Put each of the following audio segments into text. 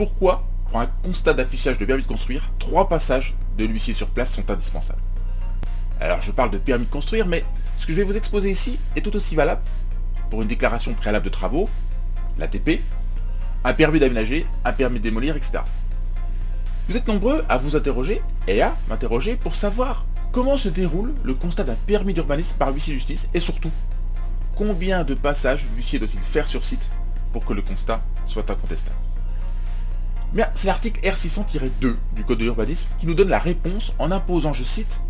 pourquoi, pour un constat d'affichage de permis de construire, 3 passages de l'huissier sur place sont indispensables. Alors je parle de permis de construire, mais ce que je vais vous exposer ici est tout aussi valable pour une déclaration préalable de travaux, l'ATP, un permis d'aménager, un permis de démolir, etc. Vous êtes nombreux à vous interroger et à m'interroger pour savoir comment se déroule le constat d'un permis d'urbanisme par l'huissier de justice et surtout, combien de passages l'huissier doit-il faire sur site pour que le constat soit incontestable. Bien, c'est l'article R600-2 du Code de l'urbanisme qui nous donne la réponse en imposant, je cite,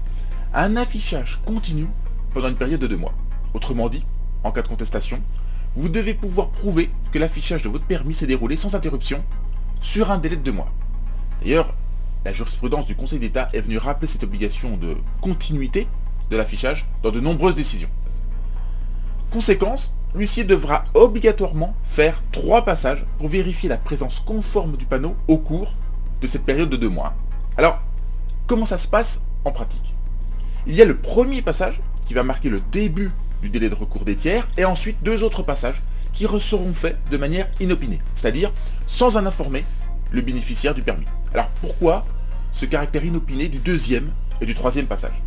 un affichage continu pendant une période de 2 mois. Autrement dit, en cas de contestation, vous devez pouvoir prouver que l'affichage de votre permis s'est déroulé sans interruption sur un délai de 2 mois. D'ailleurs, la jurisprudence du Conseil d'État est venue rappeler cette obligation de continuité de l'affichage dans de nombreuses décisions. Conséquence, l'huissier devra obligatoirement faire 3 passages pour vérifier la présence conforme du panneau au cours de cette période de 2 mois. Alors, comment ça se passe en pratique? Il y a le premier passage qui va marquer le début du délai de recours des tiers et ensuite 2 autres passages qui seront faits de manière inopinée, c'est-à-dire sans en informer le bénéficiaire du permis. Alors pourquoi ce caractère inopiné du 2e et du 3e passage?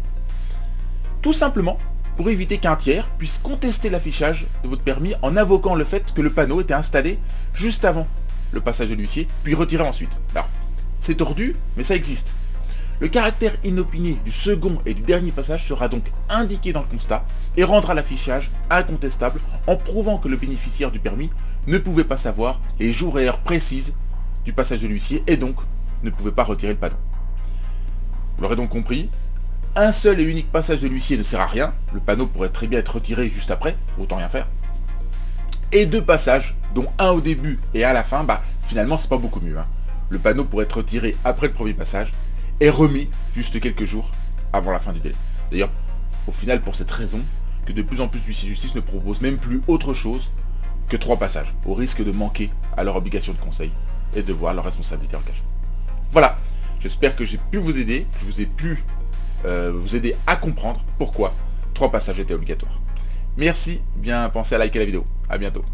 Tout simplement pour éviter qu'un tiers puisse contester l'affichage de votre permis en invoquant le fait que le panneau était installé juste avant le passage de l'huissier, puis retiré ensuite. Alors, c'est tordu, mais ça existe. Le caractère inopiné du second et du dernier passage sera donc indiqué dans le constat et rendra l'affichage incontestable en prouvant que le bénéficiaire du permis ne pouvait pas savoir les jours et heures précises du passage de l'huissier et donc ne pouvait pas retirer le panneau. Vous l'aurez donc compris, un seul et unique passage de l'huissier ne sert à rien, le panneau pourrait très bien être retiré juste après, autant rien faire. Et 2 passages, dont un au début et à la fin, finalement c'est pas beaucoup mieux. Le panneau pourrait être retiré après le premier passage et remis juste quelques jours avant la fin du délai. D'ailleurs, au final, pour cette raison, que de plus en plus d'huissiers de justice ne proposent même plus autre chose que 3 passages, au risque de manquer à leur obligation de conseil et de voir leur responsabilité engagée. Voilà, j'espère que j'ai pu vous aider, que je vous ai pu vous aider à comprendre pourquoi 3 passages étaient obligatoires. Merci, bien pensez à liker la vidéo. À bientôt.